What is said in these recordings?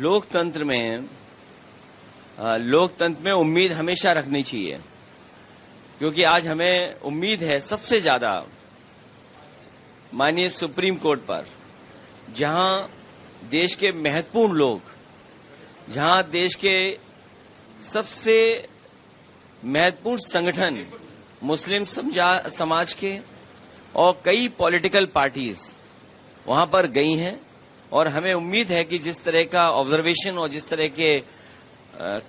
लोकतंत्र में उम्मीद हमेशा रखनी चाहिए, क्योंकि आज हमें उम्मीद है सबसे ज्यादा माननीय सुप्रीम कोर्ट पर, जहां देश के महत्वपूर्ण लोग, जहां देश के सबसे महत्वपूर्ण संगठन मुस्लिम समाज के और कई पॉलिटिकल पार्टीज वहां पर गई हैं। और हमें उम्मीद है कि जिस तरह का ऑब्जर्वेशन और जिस तरह के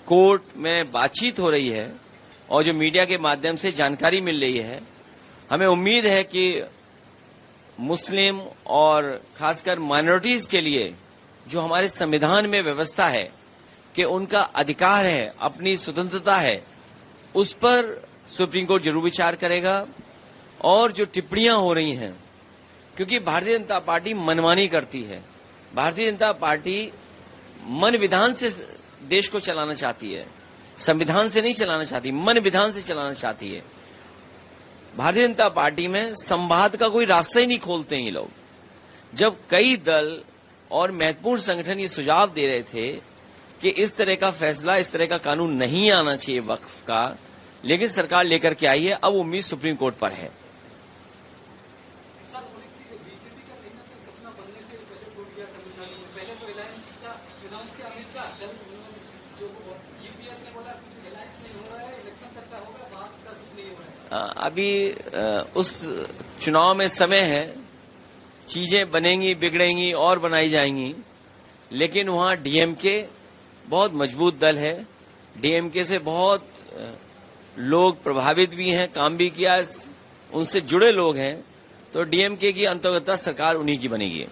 कोर्ट में बातचीत हो रही है और जो मीडिया के माध्यम से जानकारी मिल रही है, हमें उम्मीद है कि मुस्लिम और खासकर माइनॉरिटीज के लिए जो हमारे संविधान में व्यवस्था है कि उनका अधिकार है, अपनी स्वतंत्रता है, उस पर सुप्रीम कोर्ट जरूर विचार करेगा। और जो टिप्पणियां हो रही हैं, क्योंकि भारतीय जनता पार्टी मनमानी करती है, भारतीय जनता पार्टी मन विधान से देश को चलाना चाहती है, संविधान से नहीं चलाना चाहती, मन विधान से चलाना चाहती है। भारतीय जनता पार्टी में संवाद का कोई रास्ता ही नहीं खोलते हैं ये लोग। जब कई दल और महत्वपूर्ण संगठन ये सुझाव दे रहे थे कि इस तरह का फैसला, इस तरह का कानून नहीं आना चाहिए वक्फ का, लेकिन सरकार लेकर के आई है। अब उम्मीद सुप्रीम कोर्ट पर है। अभी उस चुनाव में समय है, चीजें बनेंगी, बिगड़ेंगी और बनाई जाएंगी, लेकिन वहां डीएमके बहुत मजबूत दल है। डीएमके से बहुत लोग प्रभावित भी हैं, काम भी किया, उनसे जुड़े लोग हैं, तो डीएमके की अंतर्गत सरकार उन्हीं की बनेगी।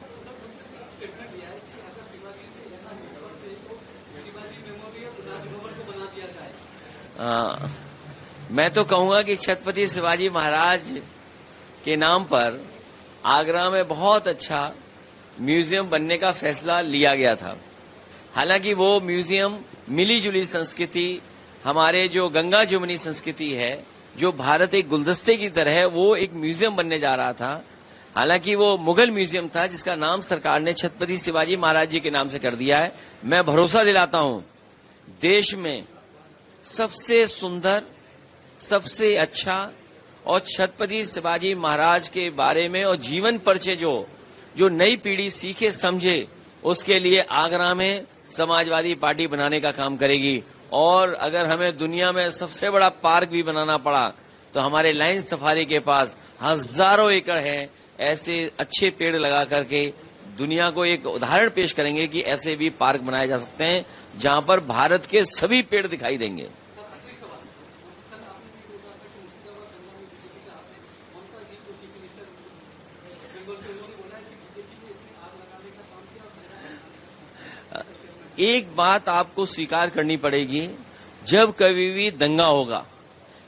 मैं तो कहूंगा कि छत्रपति शिवाजी महाराज के नाम पर आगरा में बहुत अच्छा म्यूजियम बनने का फैसला लिया गया था। हालांकि वो म्यूजियम मिली जुली संस्कृति, हमारे जो गंगा जमुनी संस्कृति है, जो भारत एक गुलदस्ते की तरह है, वो एक म्यूजियम बनने जा रहा था। हालांकि वो मुगल म्यूजियम था, जिसका नाम सरकार ने छत्रपति शिवाजी महाराज जी के नाम से कर दिया है। मैं भरोसा दिलाता हूं, देश में सबसे सुंदर, सबसे अच्छा और छत्रपति शिवाजी महाराज के बारे में और जीवन परिचय जो नई पीढ़ी सीखे समझे, उसके लिए आगरा में समाजवादी पार्टी बनाने का काम करेगी। और अगर हमें दुनिया में सबसे बड़ा पार्क भी बनाना पड़ा तो हमारे लाइन सफारी के पास हजारों एकड़ है। ऐसे अच्छे पेड़ लगा करके दुनिया को एक उदाहरण पेश करेंगे कि ऐसे भी पार्क बनाए जा सकते हैं जहां पर भारत के सभी पेड़ दिखाई देंगे। एक बात आपको स्वीकार करनी पड़ेगी, जब कभी भी दंगा होगा,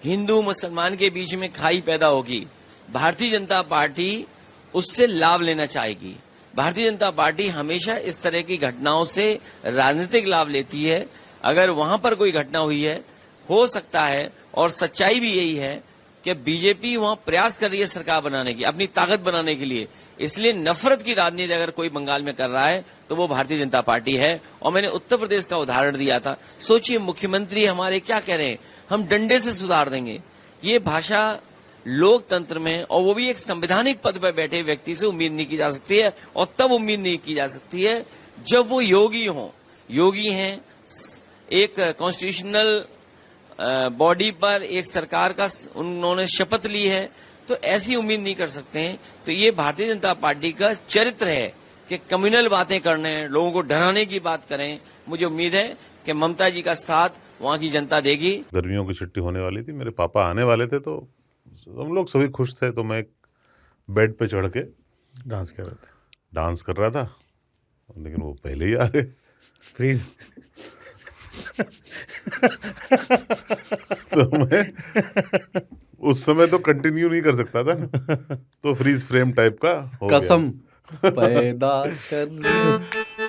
हिंदू मुसलमान के बीच में खाई पैदा होगी, भारतीय जनता पार्टी उससे लाभ लेना चाहेगी। भारतीय जनता पार्टी हमेशा इस तरह की घटनाओं से राजनीतिक लाभ लेती है। अगर वहां पर कोई घटना हुई है, हो सकता है, और सच्चाई भी यही है कि बीजेपी वहां प्रयास कर रही है सरकार बनाने की, अपनी ताकत बनाने के लिए। इसलिए नफरत की राजनीति अगर कोई बंगाल में कर रहा है तो वो भारतीय जनता पार्टी है। और मैंने उत्तर प्रदेश का उदाहरण दिया था। सोचिए, मुख्यमंत्री हमारे क्या कह रहे हैं, हम डंडे से सुधार देंगे। ये भाषा लोकतंत्र में, और वो भी एक संवैधानिक पद पर बैठे व्यक्ति से उम्मीद नहीं की जा सकती है। और तब उम्मीद नहीं की जा सकती है जब वो योगी हैं, एक कॉन्स्टिट्यूशनल बॉडी पर एक सरकार का उन्होंने शपथ ली है, तो ऐसी उम्मीद नहीं कर सकते हैं। तो ये भारतीय जनता पार्टी का चरित्र है कि कम्युनल बातें करने, लोगों को डराने की बात करें। मुझे उम्मीद है कि ममता जी का साथ वहां की जनता देगी। गर्मियों की छुट्टी होने वाली थी, मेरे पापा आने वाले थे, तो हम लोग सभी खुश थे। तो मैं बेड पे चढ़ के डांस कर रहा था, लेकिन वो पहले ही आ गए। फ्रीज तो मैं उस समय तो कंटिन्यू नहीं कर सकता था, तो फ्रीज फ्रेम टाइप का हो कसम गया। पैदा कर